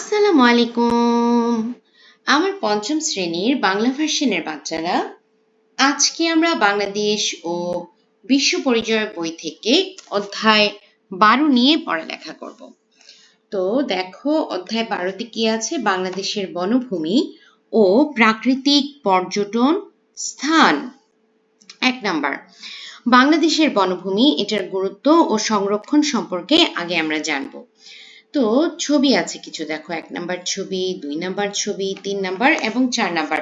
আসসালামু আলাইকুম। আমার পঞ্চম শ্রেণীর বাংলা ভার্সনের বাচ্চারা, আজকে আমরা বাংলাদেশ ও বিশ্ব পরিচয় বই থেকে অধ্যায় 12 নিয়ে পড়ালেখা করব। তো দেখো, অধ্যায় 12তে কি আছে? বাংলাদেশের বনভূমি ও প্রাকৃতিক পর্যটন স্থান। 1 নাম্বার, বাংলাদেশের বনভূমি, এটার গুরুত্ব ও সংরক্ষণ সম্পর্কে আগে আমরা জানবো। তো ছবি আছে কিছু, দেখো 1 নাম্বার ছবি, 2 নাম্বার ছবি, 3 নাম্বার এবং 4 নাম্বার।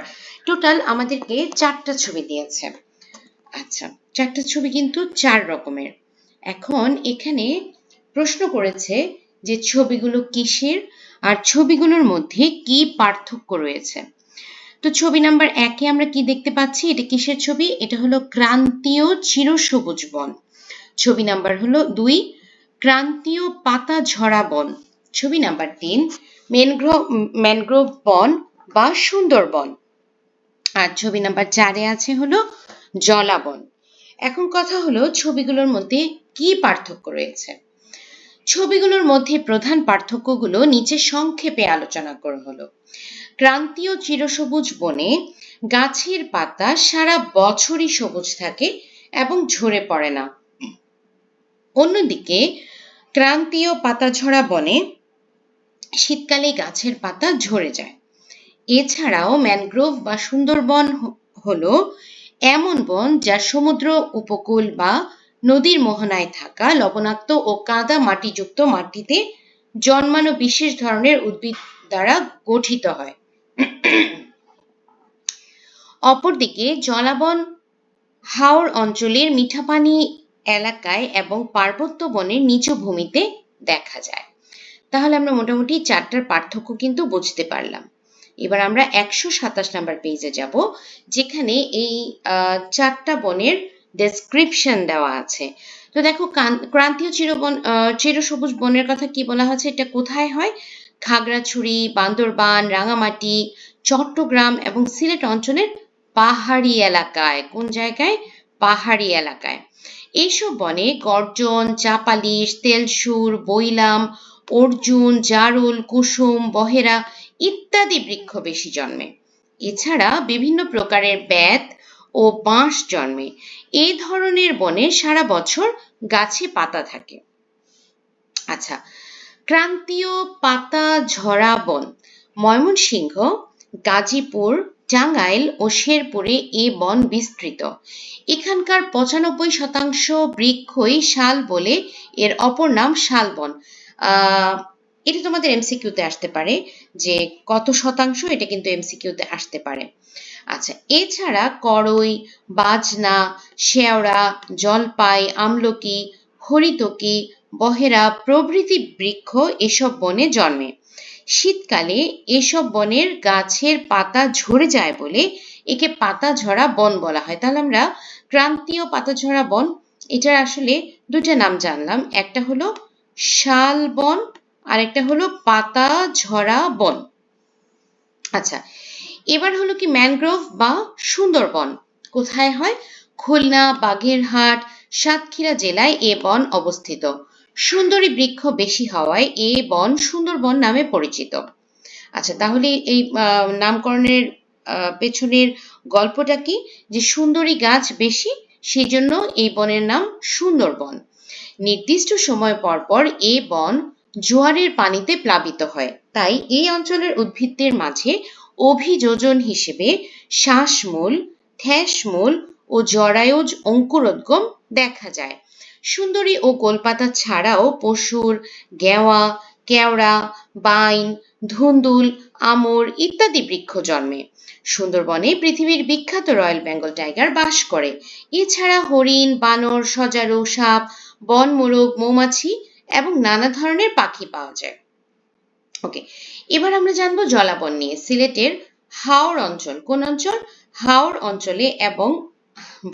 টোটাল আমাদেরকে 4টা ছবি দিয়েছে। আচ্ছা, 4টা ছবি কিন্তু 4 রকমের। এখন এখানে প্রশ্ন করেছে যে ছবিগুলো কিসের আর ছবিগুলোর মধ্যে কি পার্থক্য রয়েছে। তো ছবি নাম্বার 1-এ আমরা কি দেখতে পাচ্ছি? এটা কিসের ছবি? এটা হলো ক্রান্তীয় চিরসবুজ বন। ছবি নাম্বার হলো 2, ক্রান্তীয় পাতা ঝরা বন। ছবি নাম্বার 3, ম্যানগ্রোভ বন বা সুন্দরবন। আর ছবি নাম্বার 4-এ আছে হলো জলাবন। এখন কথা হলো ছবিগুলোর মধ্যে কি পার্থক্য রয়েছে। ছবিগুলোর মধ্যে প্রধান পার্থক্যগুলো নিচে সংক্ষেপে আলোচনা করা হলো। ক্রান্তীয় চিরসবুজ বনে গাছের পাতা সারা বছরই সবুজ থাকে এবং ঝরে পড়ে না। অন্যদিকে ক্রান্তীয় পাতাঝরা বনে শীতকালে গাছের পাতা ঝরে যায়। এছাড়াও ম্যানগ্রোভ বা সুন্দরবন হলো এমন বন যা সমুদ্র উপকূল বা নদীর মোহনায় থাকা লবণাক্ত ও কাদা মাটিযুক্ত মাটিতে জন্মানো বিশেষ ধরনের উদ্ভিদ দ্বারা গঠিত হয়। অপরদিকে জলাবন হাওর অঞ্চলের মিঠাপানি এলাকায় এবং পার্বত্য বনের নিচু ভূমিতে দেখা যায়। তাহলে আমরা মোটামুটি 4টার পার্থক্য কিন্তু বুঝতে পারলাম। এবার আমরা 127 নাম্বার পেজে যাব, যেখানে এই 4টা বনের ডেসক্রিপশন দেওয়া আছে। তো দেখো, ক্রান্তীয় চিরসবুজ বনের কথা কি বলা হচ্ছে, এটা কোথায় হয়? খাগড়াছড়ি, বান্দরবান, রাঙামাটি, চট্টগ্রাম এবং সিলেট অঞ্চলের পাহাড়ি এলাকায়। কোন জায়গায়? পাহাড়ি এলাকায়। এইসব বনে গর্জন, চাপালিশ, তেলসুর, বৈলাম, অর্জুন, জারুল, কুসুম, বহেরা ইত্যাদি বৃক্ষ বেশি জন্মে। এছাড়া বিভিন্ন প্রকারের বেত ও বাঁশ জন্মে। এই ধরনের বনে সারা বছর গাছে পাতা থাকে। আচ্ছা, ক্রান্তীয় পাতা ঝরা বন। ময়মনসিংহ, গাজীপুর, টাঙ্গাইল ও শেরপুরে এ বন বিস্তৃত। এখানকার 95% বৃক্ষই শাল বলে এর অপর নাম শালবন। এটা তোমাদের এমসিকিউতে আসতে পারে যে কত শতাংশ, এটা কিন্তু এমসিকিউতে আসতে পারে। আচ্ছা, এছাড়া করই, বাজনা, শেওড়া, জলপাই, আমলকি, হরিতকি, বহেরা প্রভৃতি বৃক্ষ এসব বনে জন্মে। শীতকালে এসব বনের গাছের পাতা ঝরে যায় বলে একে পাতা ঝরা বন বলা হয়। তাহলে আমরা ক্রান্তীয় পাতা ঝরা বন, এটার আসলে 2টা নাম জানলাম। একটা হলো শাল বন আর একটা হলো পাতা ঝরা বন। আচ্ছা, এবার হলো কি ম্যানগ্রোভ বা সুন্দরবন কোথায় হয়? খুলনা, বাগেরহাট, সাতক্ষীরা জেলায় এ বন অবস্থিত। সুন্দরী বৃক্ষ বেশি হওয়ায় এ বন সুন্দরবন নামে পরিচিত। আচ্ছা, তাহলে এই নামকরণের পেছনের গল্পটা কি? যে সুন্দরী গাছ বেশি, সেই জন্য এই বনের নাম সুন্দরবন। নির্দিষ্ট সময় পর পর এ বন জোয়ারের পানিতে প্লাবিত হয়, তাই এই অঞ্চলের উদ্ভিদদের মাঝে অভিযোজন হিসেবে শ্বাসমূল, ঠ্যাসমূল ও জরায়ুজ অঙ্কুরোদ্গম দেখা যায়। সুন্দরী ও গোলপাতা ছাড়াও পশুর, গেওয়া, কেওড়া, বাইন, ধুন্দুল, আমর ইত্যাদি বৃক্ষ জন্মে। সুন্দরবনে পৃথিবীর বিখ্যাত রয়্যাল বেঙ্গল টাইগার বাস করে। এছাড়া হরিণ, বানর, সজারু, সাপ, বন মোরগ, মৌমাছি এবং নানা ধরনের পাখি পাওয়া যায়। ওকে, এবার আমরা জানবো জলাবন নিয়ে। সিলেটের হাওর অঞ্চল, কোন অঞ্চল? হাওর অঞ্চলে এবং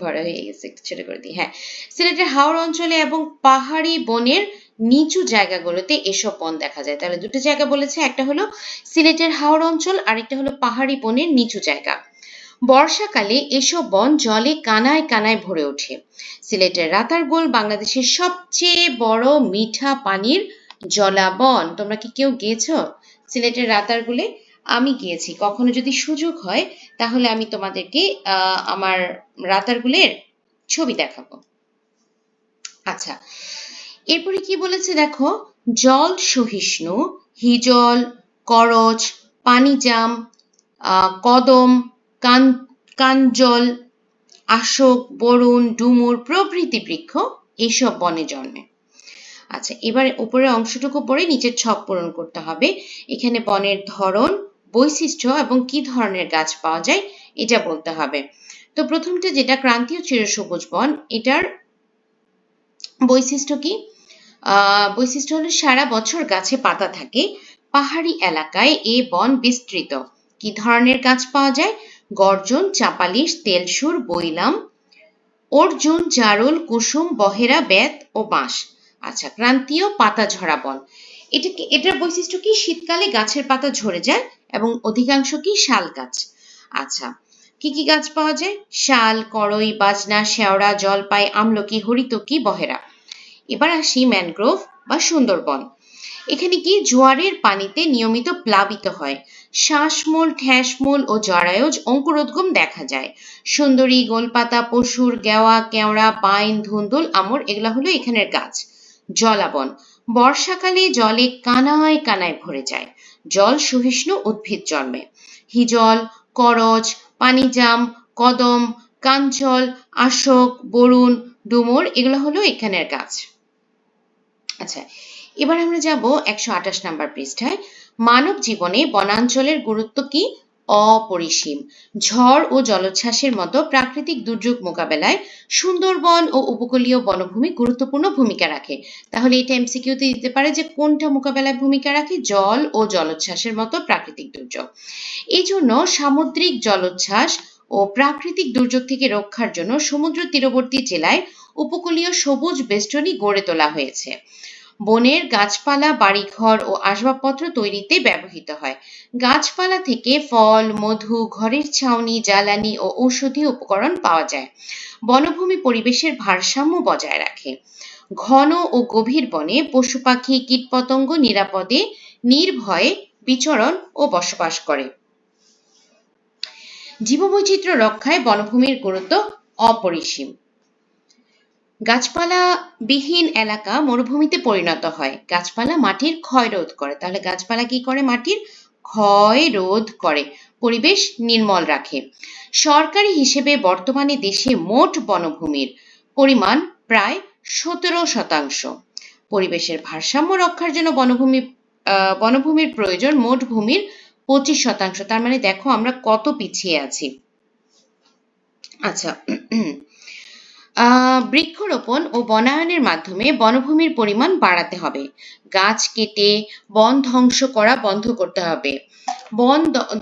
বড় হয়ে গেছে, একটু ছোট করে দিই। হ্যাঁ, সিলেটের হাওর অঞ্চলে এবং পাহাড়ি বনের নিচু জায়গাগুলোতে এসব বন দেখা যায়। তাহলে 2টা জায়গা বলেছে, একটা হলো সিলেটের হাওর অঞ্চল, আরেকটা হলো পাহাড়ি বনের নিচু জায়গা। বর্ষাকালে এসব বন জলে কানায় কানায় ভরে ওঠে। সিলেটের রাতারগুল বাংলাদেশের সবচেয়ে বড় মিঠা পানির জলাবন। তোমরা কি কেউ গিয়েছো সিলেটের রাতারগুলে? আমি গিয়েছি। কখনো যদি সুযোগ হয় তাহলে আমি তোমাদেরকে আমার রাতারগুলের ছবি দেখাবো। আচ্ছা, এরপরে কি বলেছে দেখো, জল সহিষ্ণু হিজল, করচ, পানিজাম, কদম, কাঞ্জল, আশোক, বরুণ, ডুমুর প্রভৃতি বৃক্ষ এইসব বনে জন্মে। আচ্ছা, এবার উপরের অংশটুকু পড়ে নিচের ছক পূরণ করতে হবে। এখানে বনের ধরন, বৈশিষ্ট্য এবং কি ধরনের গাছ পাওয়া যায় এটা বলতে হবে। তো প্রথমটা যেটা ক্রান্তীয় চিরসবুজ বন, এটার বৈশিষ্ট্য কি? বৈশিষ্ট্য হলো সারা বছর গাছে পাতা থাকে। পাহাড়ি এলাকায় এ বন বিস্তৃত। কি ধরনের গাছ পাওয়া যায়? গর্জন, চাপালিশ, তেলসুর, বৈলাম, অর্জুন, জারুল, কুসুম, বহেরা, বেত ও বাঁশ। আচ্ছা, ক্রান্তীয় পাতা ঝরা বন, এটার বৈশিষ্ট্য কি? শীতকালে গাছের পাতা ঝরে যায় এবং অধিকাংশ কি শাল গাছ। আচ্ছা, কি কি গাছ পাওয়া যায়? শাল, করই, বাজনা, শেওড়া, জলপাই, আমলকি, হরিতকি, বহেরা। এবার আসি ম্যানগ্রোভ বা সুন্দরবন। এখানে কি জোয়ারের পানিতে নিয়মিত প্লাবিত হয়। শ্বাসমূল, ঠ্যাসমূল ও জরায়ুজ অঙ্কুরোদ্গম দেখা যায়। সুন্দরী, গোলপাতা, পশুর, গেওয়া, কেওড়া, পাইন, ধুন্দুল, আমর এগুলা হলো এখানের গাছ। জলাবন, বর্ষাকালে জলে কানায় কানায় ভরে যায়। জল সহিষ্ণু উদ্ভিদ জন্মে। হিজল, করচ, পানিজাম, কদম, কাঞ্চল, আশোক, বরুণ, ডুমুর এগুলো হলো এখানের গাছ। আচ্ছা, এবার আমরা যাব 128 নাম্বার পৃষ্ঠায়। মানব জীবনে বনাঞ্চলের গুরুত্ব কি? অপরিসীম। ঝড় ও জলোচ্ছ্বাসের মতো প্রাকৃতিক দুর্যোগ মোকাবেলায় সুন্দরবন ও উপকূলীয় বনভূমি গুরুত্বপূর্ণ ভূমিকা রাখে। তাহলে এটা এমসিকিউতে দিতে পারে যে কোনটা মোকাবেলায় ভূমিকা রাখে? জল ও জলোচ্ছ্বাসের মতো প্রাকৃতিক দুর্যোগ। এই জন্য সামুদ্রিক জলোচ্ছ্বাস ও প্রাকৃতিক দুর্যোগ থেকে রক্ষার জন্য সমুদ্র তীরবর্তী জেলায় উপকূলীয় সবুজ বেষ্টনী গড়ে তোলা হয়েছে। বনের গাছপালা বাড়িঘর ও আসবাবপত্র তৈরিতে ব্যবহৃত হয়। গাছপালা থেকে ফল, মধু, ঘরের ছাউনি, জ্বালানি ও ঔষধীয় উপকরণ পাওয়া যায়। বনভূমি পরিবেশের ভারসাম্য বজায় রাখে। ঘন ও গভীর বনে পশু পাখি, কীটপতঙ্গ নিরাপদে নির্ভয়ে বিচরণ ও বসবাস করে। জীববৈচিত্র্য রক্ষায় বনভূমির গুরুত্ব অপরিসীম। গাছপালা বিহীন এলাকা মরুভূমিতে পরিণত হয়। গাছপালা মাটির ক্ষয় রোধ করে। তাহলে গাছপালা কি করে? মাটির ক্ষয় রোধ করে, পরিবেশ নির্মল রাখে। সরকারি হিসেবে বর্তমানে দেশে মোট বনভূমির পরিমাণ প্রায় 17%। পরিবেশের ভারসাম্য রক্ষার জন্য বনভূমির প্রয়োজন মোট ভূমির 25%। তার মানে দেখো আমরা কত পিছিয়ে আছি। আচ্ছা, বৃক্ষরোপণ ও বনায়নের মাধ্যমে বনভূমির পরিমাণ বাড়াতে হবে। গাছ কেটে বন ধ্বংস করা বন্ধ করতে হবে। বন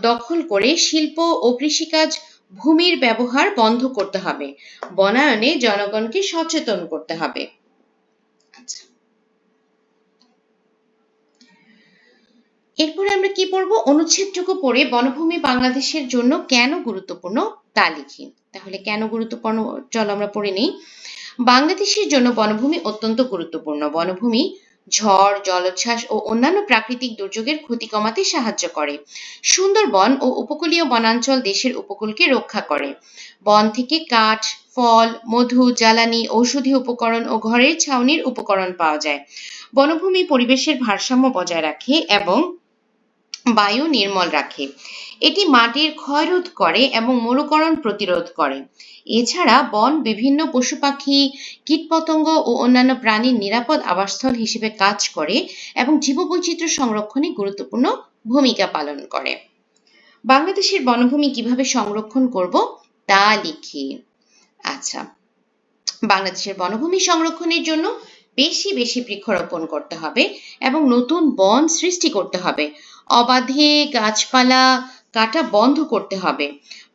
দখল করে শিল্প ও কৃষিকাজ ভূমির ব্যবহার বন্ধ করতে হবে। বনায়নে জনগণকে সচেতন করতে হবে। আচ্ছা, এরপরে আমরা কি পড়বো? অনুচ্ছেদটুকু পড়ে বনভূমি বাংলাদেশের জন্য কেন গুরুত্বপূর্ণ তা লিখি। তাহলে কেন গুরুত্বপূর্ণ চলো আমরা পড়ে নিই। বাংলাদেশের জন্য বনভূমি অত্যন্ত গুরুত্বপূর্ণ। বনভূমি ঝড়, জলোচ্ছ্বাস ও অন্যান্য প্রাকৃতিক দুর্যোগের ক্ষতি কমাতে সাহায্য করে। সুন্দরবন ও উপকূলীয় বনাঞ্চল দেশের উপকূলকে রক্ষা করে। বন থেকে কাঠ, ফল, মধু, জ্বালানি, ঔষধি উপকরণ ও ঘরের ছাউনির উপকরণ পাওয়া যায়। বনভূমি পরিবেশের ভারসাম্য বজায় রাখে এবং বায়ু নির্মল রাখে। এটি মাটির ক্ষয়রোধ করে এবং মরুকরণ প্রতিরোধ করে। এছাড়া বন বিভিন্ন পশু পাখি, কীটপতঙ্গ ও অন্যান্য প্রাণীর নিরাপদ আবাসস্থল হিসেবে কাজ করে এবং জীববৈচিত্র্য সংরক্ষণে গুরুত্বপূর্ণ ভূমিকা পালন করে। বাংলাদেশের বনভূমি কিভাবে সংরক্ষণ করব তা লিখি। আচ্ছা, বাংলাদেশের বনভূমি সংরক্ষণের জন্য বেশি বেশি বৃক্ষরোপণ করতে হবে এবং নতুন বন সৃষ্টি করতে হবে। অবাধে গাছপালা কাটা বন্ধ করতে হবে।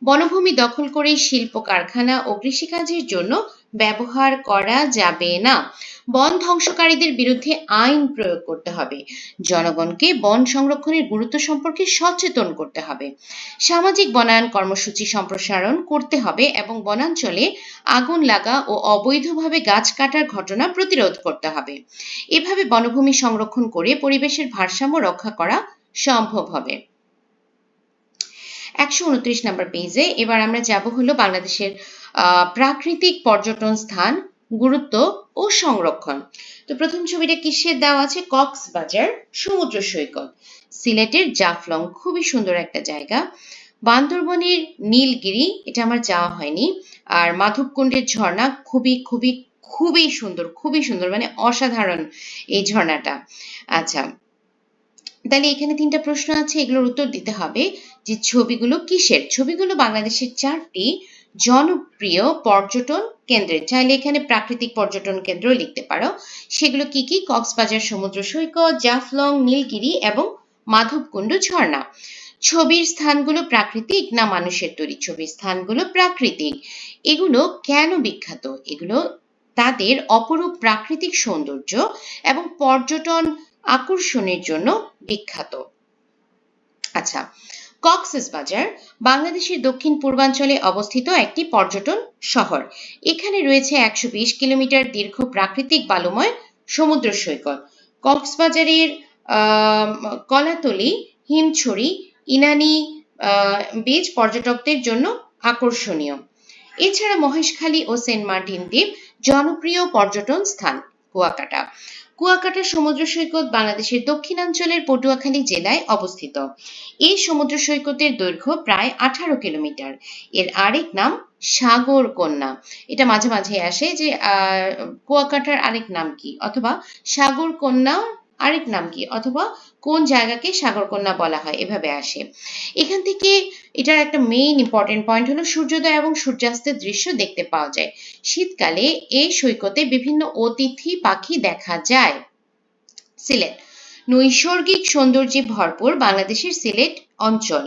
বনভূমি দখল করে শিল্প কারখানা ও কৃষিকাজের জন্য ব্যবহার করা যাবে না। বন ধ্বংসকারীদের বিরুদ্ধে আইন প্রয়োগ করতে হবে। জনগণকে বন সংরক্ষণের গুরুত্ব সম্পর্কে সচেতন করতে হবে। সামাজিক বনায়ন কর্মসূচি সম্প্রসারণ করতে হবে এবং বনাঞ্চলে আগুন লাগা ও অবৈধভাবে গাছ কাটার ঘটনা প্রতিরোধ করতে হবে। এভাবে বনভূমি সংরক্ষণ করে পরিবেশের ভারসাম্য রক্ষা করা সম্ভব হবে। 129 নম্বর পেজে এবার আমরা যাব হলো বাংলাদেশের প্রাকৃতিক পর্যটন স্থান, গুরুত্ব ও সংরক্ষণ। তো প্রথম ছবিটা কিসের দেওয়া আছে? কক্সবাজার সমুদ্র সৈকত, সিলেটের জাফলং, খুবই সুন্দর একটা জায়গা। বান্দরবনের নীলগিরি, এটা আমার যাওয়া হয়নি। আর মাধবকুণ্ডের ঝর্ণা খুবই খুবই খুবই সুন্দর, খুবই সুন্দর, মানে অসাধারণ এই ঝর্ণাটা। আচ্ছা, তাহলে এখানে 3টা প্রশ্ন আছে, এগুলোর উত্তর দিতে হবে যে ছবিগুলো কিসের। ছবিগুলো বাংলাদেশের 4টি জনপ্রিয় পর্যটন কেন্দ্রের। চাইলে এখানে প্রাকৃতিক পর্যটন কেন্দ্র লিখতে পারো। সেগুলো কি কি? কক্সবাজার সমুদ্র সৈকত, জাফলং, নীলগিরি এবং মাধবকুণ্ড ঝর্ণা। ছবির স্থানগুলো প্রাকৃতিক না মানুষের তৈরি? ছবির স্থানগুলো প্রাকৃতিক। এগুলো কেন বিখ্যাত? এগুলো তাদের অপরূপ প্রাকৃতিক সৌন্দর্য এবং পর্যটন আকর্ষণের জন্য বিখ্যাত। আচ্ছা, কক্সবাজার বাংলাদেশের দক্ষিণ পূর্বাঞ্চলে অবস্থিত একটি পর্যটন শহর। এখানে রয়েছে 120 কিলোমিটার দীর্ঘ প্রাকৃতিক বালুময় সমুদ্র সৈকত। কক্সবাজারের কলাতলি, হিমছড়ি, ইনানি বিচ পর্যটকদের জন্য আকর্ষণীয়। এছাড়া মহেশখালী ও সেন্ট মার্টিন দ্বীপ জনপ্রিয় পর্যটন স্থান। কুয়াকাটা, কুয়াকাটা সমুদ্র সৈকত বাংলাদেশের দক্ষিণাঞ্চলের পটুয়াখালী জেলায় অবস্থিত। এই সমুদ্র সৈকতের দৈর্ঘ্য প্রায় 18 কিলোমিটার। এর আরেক নাম সাগরকন্যা। এটা মাঝে মাঝে আসে যে কুয়াকাটার আরেক নাম কি, অথবা সাগরকন্যা আরেক নাম কি, অথবা কোন জায়গাকে সাগরকন্যা বলা হয়, এভাবে আসে। এখান থেকে এটার একটা মেইন ইম্পর্টেন্ট পয়েন্ট হলো সূর্যোদয় এবং সূর্যাস্তের দৃশ্য দেখতে পাওয়া যায়। শীতকালে এই সৈকতে বিভিন্ন অতিথি পাখি দেখা যায়। সিলেট, নৈসর্গিক সৌন্দর্যে ভরপুর বাংলাদেশের সিলেট অঞ্চল।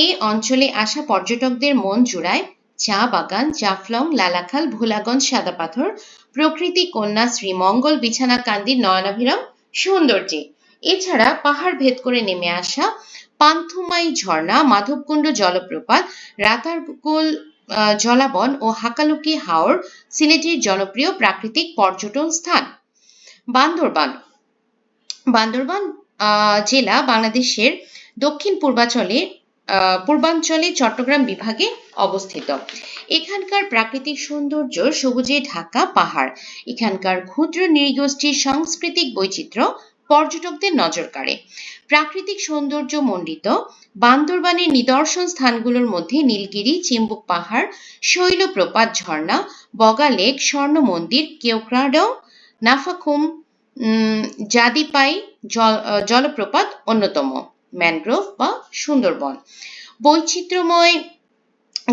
এই অঞ্চলে আসা পর্যটকদের মন জুড়ায় চা বাগান, জাফলং, লালাখাল, ভোলাগঞ্জ, সাদা পাথর, প্রকৃতি কন্যা শ্রীমঙ্গল, বিছানাকান্দির নয়নাভিরাম সৌন্দর্যে। এছাড়া পাহাড় ভেদ করে নেমে আসা পান্থুমাই ঝর্ণা, মাধবকুণ্ড জলপ্রপাত, রাতারগুল জলাবন ও হাকালুকি হাওর সিলেটের জনপ্রিয় প্রাকৃতিক পর্যটন স্থান। বান্দরবান, বান্দরবান জেলা বাংলাদেশের দক্ষিণ পূর্বাঞ্চলে চট্টগ্রাম বিভাগে অবস্থিত। এখানকার প্রাকৃতিক সৌন্দর্য সবুজে ঢাকা পাহাড়। এখানকার ক্ষুদ্র নৃগোষ্ঠীর সাংস্কৃতিক বৈচিত্র্য পর্যটকদের নজর কাড়ে। প্রাকৃতিক সৌন্দর্য মণ্ডিত বান্দরবানের নিদর্শন স্থানগুলোর মধ্যে নীলগিরি, চিম্বুক পাহাড়, শৈলপ্রপাত ঝর্ণা, বগা লেক, স্বর্ণ মন্দির, কেওক্রাডং, নাফাখুম, জাদিপাই জলপ্রপাত অন্যতম। ম্যানগ্রোভ বা সুন্দরবন, বৈচিত্র্যময়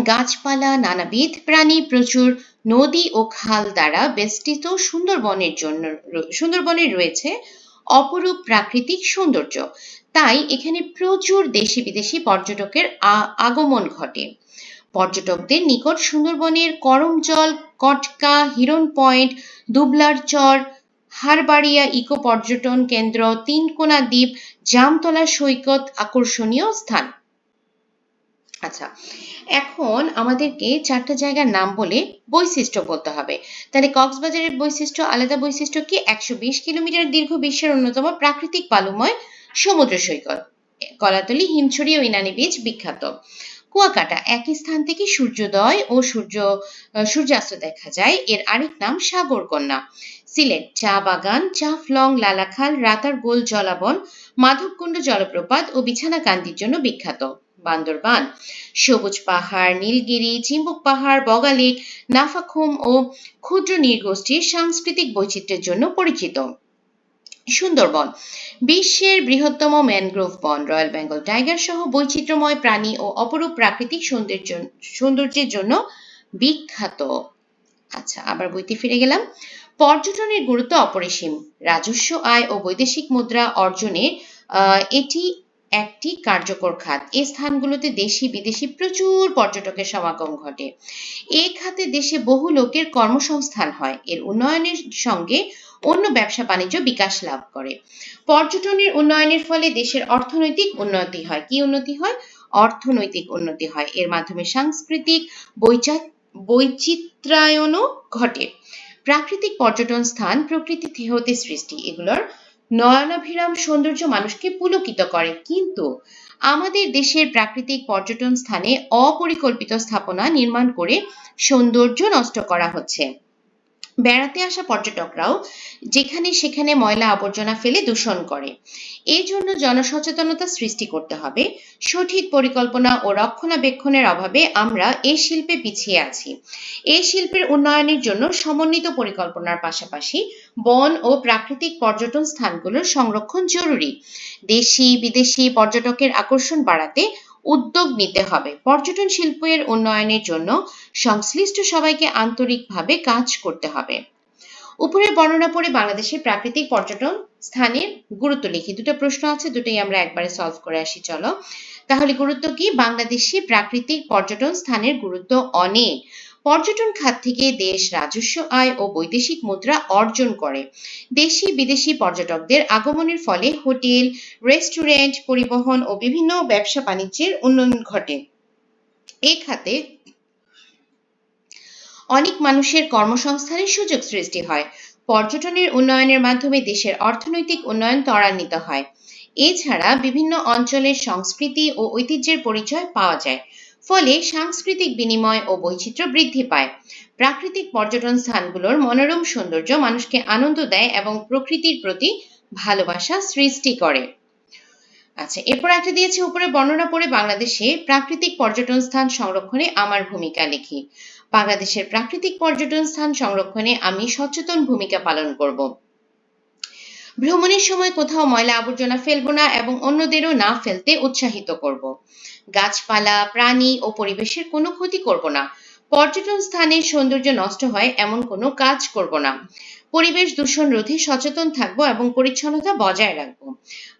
গাছপালা, নানাবিধ প্রাণী, প্রচুর নদী ও খাল দ্বারা বেষ্টিত সুন্দরবনে রয়েছে অপরূপ প্রাকৃতিক সৌন্দর্য। তাই এখানে প্রচুর দেশি বিদেশি পর্যটকের আগমন ঘটে। পর্যটকদের নিকট সুন্দরবনের করমজল, কটকা, হিরন পয়েন্ট, দুবলার চর, হারবাড়িয়া ইকো পর্যটন কেন্দ্র, তিনকোনা দ্বীপ, জামতলা সৈকত আকর্ষণীয় স্থান। আচ্ছা, এখন আমাদেরকে 4টা জায়গার নাম বলে বৈশিষ্ট্য বলতে হবে। তাহলে কক্সবাজারের বৈশিষ্ট্য, আলাদা বৈশিষ্ট্য কি? 120 কিলোমিটার দীর্ঘ বিশ্বের অন্যতম প্রাকৃতিক বালুময় সমুদ্র সৈকত। কলাতলি, হিমছড়ি ও ইনানি বিচ বিখ্যাত। কুয়াকাটা, একই স্থান থেকে সূর্যোদয় ও সূর্যাস্ত দেখা যায়। এর আরেক নাম সাগরকন্যা। সিলেট, চা বাগান, জাফলং, লালাখাল, রাতারগুল জলাবন, মাধবকুণ্ড জলপ্রপাত ও বিছানাকান্দির জন্য বিখ্যাত। বান্দরবান, সবুজ পাহাড়, নীলগিরি, চিম্বুক পাহাড়, বগা লেক, নাফাখুম ও ক্ষুদ্র নৃগোষ্ঠীর সাংস্কৃতিক বৈচিত্র্যের জন্য পরিচিত। সুন্দরবন, বিশ্বের বৃহত্তম ম্যানগ্রোভ বন, রয়্যাল বেঙ্গল টাইগার সহ বৈচিত্র্যময় প্রাণী ও অপরূপ প্রাকৃতিক সৌন্দর্যের জন্য বিখ্যাত। আচ্ছা, আবার বইতে ফিরে গেলাম। পর্যটনের গুরুত্ব অপরিসীম। রাজস্ব আয় ও বৈদেশিক মুদ্রা অর্জনে এটি একটি কার্যকর খাত। এই স্থানগুলোতে দেশি বিদেশি প্রচুর পর্যটকের সমাগম ঘটে। এই খাতে দেশে বহু লোকের কর্মসংস্থান হয়। এর উন্নয়নের সঙ্গে অন্য ব্যবসা বাণিজ্য বিকাশ লাভ করে। পর্যটনের উন্নয়নের ফলে দেশের অর্থনৈতিক উন্নতি হয়। কি উন্নতি হয়? অর্থনৈতিক উন্নতি হয়। এর মাধ্যমে সাংস্কৃতিক বৈচিত্র্যায়নও ঘটে। প্রাকৃতিক পর্যটন স্থান প্রকৃতি হতে সৃষ্টি। এগুলোর নয়নাভিরাম সৌন্দর্য মানুষকে পুলকিত করে। কিন্তু আমাদের দেশের প্রাকৃতিক পর্যটন স্থানে অপরিকল্পিত স্থাপনা নির্মাণ করে সৌন্দর্য নষ্ট করা হচ্ছে। বেড়াতে আসা পর্যটকরাও যেখানে সেখানে ময়লা আবর্জনা ফেলে দূষণ করে। এই জন্য জনসচেতনতা সৃষ্টি করতে হবে। সঠিক পরিকল্পনা ও রক্ষণাবেক্ষণের অভাবে আমরা এই শিল্পে পিছিয়ে আছি। এই শিল্পের উন্নয়নের জন্য সমন্বিত পরিকল্পনার পাশাপাশি বন ও প্রাকৃতিক পর্যটন স্থানগুলোর সংরক্ষণ জরুরি। দেশি বিদেশি পর্যটকের আকর্ষণ বাড়াতে উদ্যোগ নিতে হবে। পর্যটন শিল্পের উন্নয়নের জন্য সংশ্লিষ্ট সবাইকে আন্তরিকভাবে কাজ করতে হবে। উপরের বর্ণনা পড়ে বাংলাদেশের প্রাকৃতিক পর্যটন স্থানের গুরুত্ব লিখি। দুটো প্রশ্ন আছে, দুটোই আমরা একবারে সলভ করে আসি চলো। তাহলে গুরুত্ব কি? বাংলাদেশে প্রাকৃতিক পর্যটন স্থানের গুরুত্ব অনেক। পর্যটন খাত থেকে দেশ রাজস্ব আয় ও বৈদেশিক মুদ্রা অর্জন করে। দেশি বিদেশি পর্যটকদের আগমনের ফলে হোটেল, রেস্টুরেন্ট, পরিবহন ও বিভিন্ন ব্যবসা বাণিজ্যের উন্নয়ন ঘটে। এই খাতে অনেক মানুষের কর্মসংস্থানের সুযোগ সৃষ্টি হয়। পর্যটনের উন্নয়নের মাধ্যমে দেশের অর্থনৈতিক উন্নয়ন ত্বরান্বিত হয়। এছাড়া বিভিন্ন অঞ্চলের সংস্কৃতি ও ঐতিহ্যের পরিচয় পাওয়া যায়। ফলে সাংস্কৃতিক বিনিময় ও বৈচিত্র্য বৃদ্ধি পায়। প্রাকৃতিক পর্যটন স্থানগুলোর মনোরম সৌন্দর্য মানুষকে আনন্দ দেয় এবং প্রকৃতির প্রতি ভালোবাসা সৃষ্টি করে। আচ্ছা, এরপর একটা দিয়েছে উপরে বর্ণনা পড়ে বাংলাদেশে প্রাকৃতিক পর্যটন স্থান সংরক্ষণে আমার ভূমিকা লিখি। বাংলাদেশের প্রাকৃতিক পর্যটন স্থান সংরক্ষণে আমি সচেতন ভূমিকা পালন করব। ভ্রমণের সময় কোথাও ময়লা আবর্জনা ফেলবো না এবং অন্যদেরও না ফেলতে উৎসাহিত করব। গাছপালা, প্রাণী ও পরিবেশের কোনো ক্ষতি করব না। পর্যটন স্থানের সৌন্দর্য নষ্ট হয় এমন কোনো কাজ করব না। পরিবেশ দূষণ রোধে সচেতন থাকব এবং পরিচ্ছন্নতা বজায় রাখব।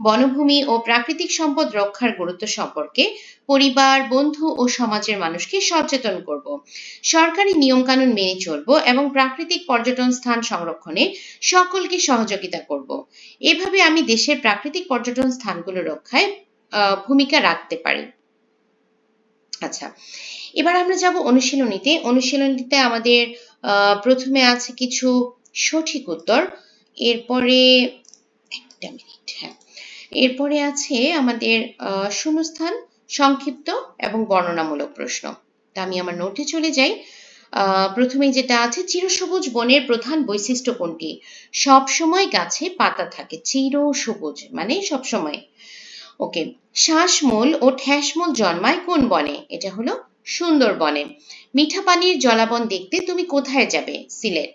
বনভূমি ও প্রাকৃতিক সম্পদ রক্ষার গুরুত্ব সম্পর্কে পরিবার, বন্ধু ও সমাজের মানুষকে সচেতন করব। সরকারি নিয়মকানুন মেনে চলব এবং প্রাকৃতিক পর্যটন স্থান সংরক্ষণে সকলকে সহযোগিতা করব। এভাবে আমি দেশের প্রাকৃতিক পর্যটন স্থানগুলো রক্ষায় ভূমিকা রাখতে পারি। আচ্ছা, এবার আমরা যাব অনুশীলনীতে। অনুশীলনীতে আমাদের প্রথমে আছে কিছু সঠিক উত্তর, এরপরে একটা মিনিট, হ্যাঁ, এরপরে আছে আমাদের শূন্যস্থান, সংক্ষিপ্ত এবং বর্ণনামূলক প্রশ্ন। তা আমি আমার নোটে চলে যাই। প্রথমে যেটা আছে, চিরসবুজ বনের প্রধান বৈশিষ্ট্য কোনটি? সবসময় গাছে পাতা থাকে। চিরসবুজ মানে সবসময়। ওকে, শ্বাসমূল ও ঠ্যাসমূল জন্মায় কোন বনে? এটা হলো সুন্দরবনে। মিঠা পানির জলাবন দেখতে তুমি কোথায় যাবে? সিলেট।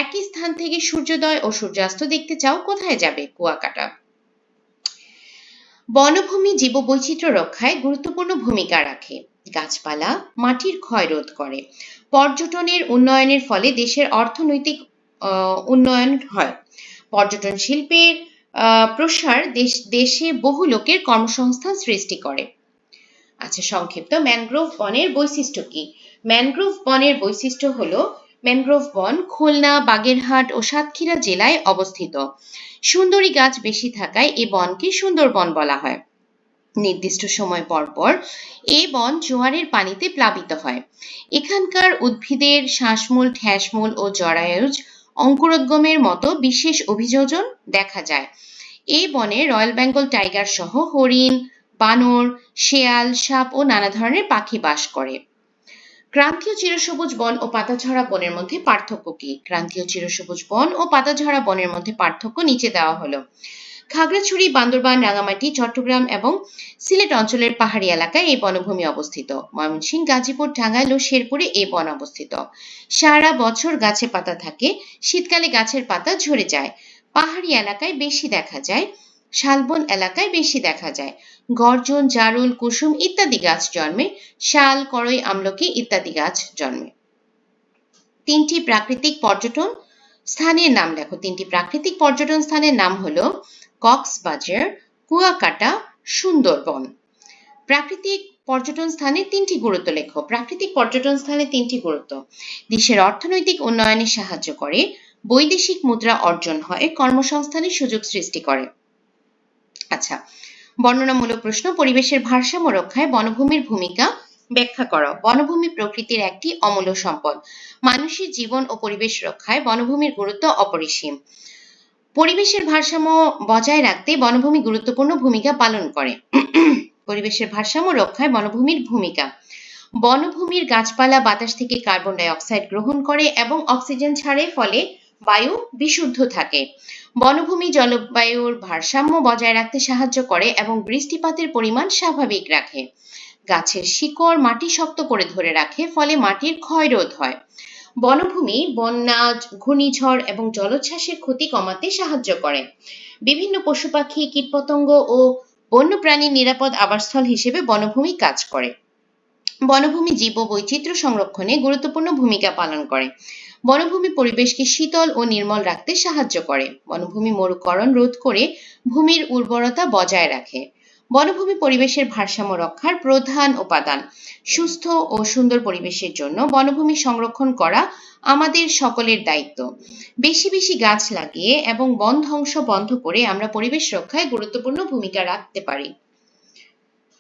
একই স্থান থেকে সূর্যোদয় ও সূর্যাস্ত দেখতে চাও, কোথায় যাবে? কুয়াকাটা। বনভূমি জীববৈচিত্র্য রক্ষায় গুরুত্বপূর্ণ ভূমিকা রাখে। গাছপালা মাটির ক্ষয় রোধ করে। পর্যটনের উন্নয়নের ফলে দেশের অর্থনৈতিক উন্নয়ন হয়। পর্যটন শিল্পের প্রসার দেশে বহু লোকের কর্মসংস্থান সৃষ্টি করে। আচ্ছা, সংক্ষিপ্ত। ম্যানগ্রোভ বনের বৈশিষ্ট্য কি? ম্যানগ্রোভ বনের বৈশিষ্ট্য হলো, ম্যানগ্রোভ বন খুলনা, বাগেরহাট ও সাতক্ষীরা জেলায় অবস্থিত। সুন্দরী গাছ বেশি থাকায় এই বনকে সুন্দরবন বলা হয়। নির্দিষ্ট সময় পর পর এই বন জোয়ারের পানিতে প্লাবিত হয়। এখানকার উদ্ভিদের শ্বাসমূল, ঠ্যাসমূল ও জরায়ুজ অঙ্কুরোদ্গমের মতো বিশেষ অভিযোজন দেখা যায়। এই বনে রয়্যাল বেঙ্গল টাইগার সহ হরিণ, বানর, শেয়াল, সাপ ও নানা ধরনের পাখি বাস করে। ক্রান্তীয় চিরসবুজ বন ও পাতাঝরা বনের মধ্যে পার্থক্য কি? ক্রান্তীয় চিরসবুজ বন ও পাতাঝরা বনের মধ্যে পার্থক্য নিচে দেওয়া হলো। খাগড়াছড়ি, বান্দরবান, রাঙামাটি, চট্টগ্রাম এবং সিলেট অঞ্চলের পাহাড়ি এলাকায় এই বনভূমি অবস্থিত। ময়মনসিংহ, গাজীপুর, টাঙ্গাইল ও শেরপুরে এই বন অবস্থিত। সারা বছর গাছে পাতা থাকে, শীতকালে গাছের পাতা ঝরে যায়। পাহাড়ি এলাকায় বেশি দেখা যায়, শালবন এলাকায় বেশি দেখা যায়। গর্জন, জারুল, কুসুম ইত্যাদি গাছ জন্মে। শাল, করই, আমলকি ইত্যাদি গাছ জন্মে। তিনটি প্রাকৃতিক পর্যটন স্থানের নাম লেখো। তিনটি প্রাকৃতিক পর্যটন স্থানের নাম হলো কক্সবাজার, কুয়াকাটা, সুন্দরবন। প্রাকৃতিক পর্যটন স্থানের 3টি গুরুত্ব লেখো। প্রাকৃতিক পর্যটন স্থানের 3টি গুরুত্ব: দেশের অর্থনৈতিক উন্নয়নে সাহায্য করে, বৈদেশিক মুদ্রা অর্জন হয়, কর্মসংস্থানের সুযোগ সৃষ্টি করে। আচ্ছা, বর্ণনামূলক প্রশ্ন। পরিবেশের ভারসাম্য রক্ষায় বনভূমির ভূমিকা ব্যাখ্যা করো। বনভূমি প্রকৃতির একটি অমূল্য সম্পদ। মানুষের জীবন ও পরিবেশ রক্ষায় বনভূমির গুরুত্ব অপরিসীম। পরিবেশের ভারসাম্য বজায় রাখতে বনভূমি গুরুত্বপূর্ণ ভূমিকা পালন করে। পরিবেশের ভারসাম্য রক্ষায় বনভূমির ভূমিকা: বনভূমির গাছপালা বাতাস থেকে কার্বন ডাই অক্সাইড গ্রহণ করে এবং অক্সিজেন ছাড়ে, ফলে বায়ু বিশুদ্ধ থাকে। বনভূমি জলবায়ুর ভারসাম্য বজায় রাখতে সাহায্য করে এবং বৃষ্টিপাতের পরিমাণ স্বাভাবিক রাখে। গাছের শিকড় মাটি শক্ত করে ধরে রাখে, ফলে মাটির ক্ষয়রোধ হয়। বনভূমি বন্যা, ঘূর্ণিঝড় এবং জলোচ্ছ্বাসের ক্ষতি কমাতে সাহায্য করে। বিভিন্ন পশু পাখি, কীটপতঙ্গ ও বন্যপ্রাণীর নিরাপদ আবাসস্থল হিসেবে বনভূমি কাজ করে। বনভূমি জীববৈচিত্র্য সংরক্ষণে গুরুত্বপূর্ণ ভূমিকা পালন করে। বনভূমি পরিবেশকে শীতল ও নির্মল রাখতে সাহায্য করে। বনভূমি মরুকরণ রোধ করে ভূমির উর্বরতা বজায় রাখে। বনভূমি পরিবেশের ভারসাম্য রক্ষার প্রধান উপাদান। সুস্থ ও সুন্দর পরিবেশের জন্য বনভূমি সংরক্ষণ করা আমাদের সকলের দায়িত্ব। বেশি বেশি গাছ লাগিয়ে এবং বন ধ্বংস বন্ধ করে আমরা পরিবেশ রক্ষায় গুরুত্বপূর্ণ ভূমিকা রাখতে পারি।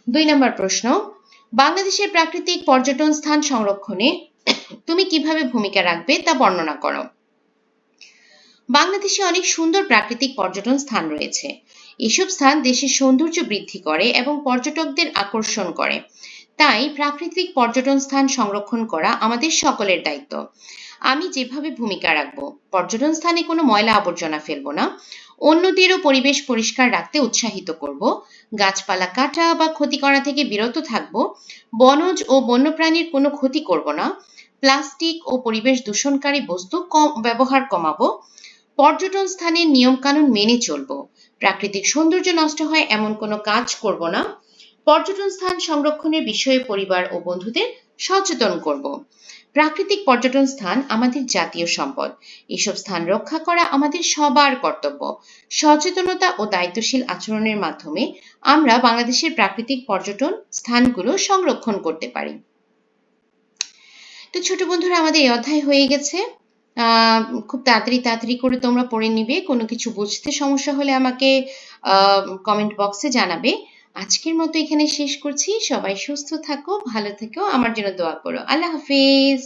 2 নম্বর প্রশ্ন। বাংলাদেশের প্রাকৃতিক পর্যটন স্থান সংরক্ষণে তুমি কিভাবে ভূমিকা রাখবে তা বর্ণনা করো। বাংলাদেশে অনেক সুন্দর প্রাকৃতিক পর্যটন স্থান রয়েছে। এসব স্থান দেশের সৌন্দর্য বৃদ্ধি করে এবং পর্যটকদের আকর্ষণ করে। তাই প্রাকৃতিক পর্যটন স্থান সংরক্ষণ করা আমাদের সকলের দায়িত্ব। আমি যেভাবে ভূমিকা রাখবো: পর্যটন স্থানে কোনো ময়লা আবর্জনা ফেলবো না, অন্যদেরও পরিবেশ পরিষ্কার রাখতে উৎসাহিত করব, গাছপালা কাটা বা ক্ষতি করা থেকে বিরত থাকব, বনজ ও বন্যপ্রাণীর কোনো ক্ষতি করব না, প্লাস্টিক ও পরিবেশ দূষণকারী বস্তু ব্যবহার কমাবো, পর্যটন স্থানের নিয়মকানুন মেনে চলব, প্রাকৃতিক সৌন্দর্য নষ্ট হয় এমন কোনো কাজ করব না, পর্যটন স্থান সংরক্ষণের বিষয়ে পরিবার ও বন্ধুদের সচেতন করব। প্রাকৃতিক পর্যটন স্থান আমাদের জাতীয় সম্পদ। এসব স্থান রক্ষা করা আমাদের সবার কর্তব্য। সচেতনতা ও দায়িত্বশীল আচরণের মাধ্যমে আমরা বাংলাদেশের প্রাকৃতিক পর্যটন স্থানগুলো সংরক্ষণ করতে পারি। তো ছোট বন্ধুরা, আমাদের এই অধ্যায় হয়ে গেছে। খুব তাড়াতাড়ি করে তোমরা পড়ে নিবে। কোনো কিছু বুঝতে সমস্যা হলে আমাকে কমেন্ট বক্সে জানাবে। আজকের মতো এখানে শেষ করছি। সবাই সুস্থ থাকো, ভালো থেকো, আমার জন্য দোয়া করো। আল্লাহ হাফেজ।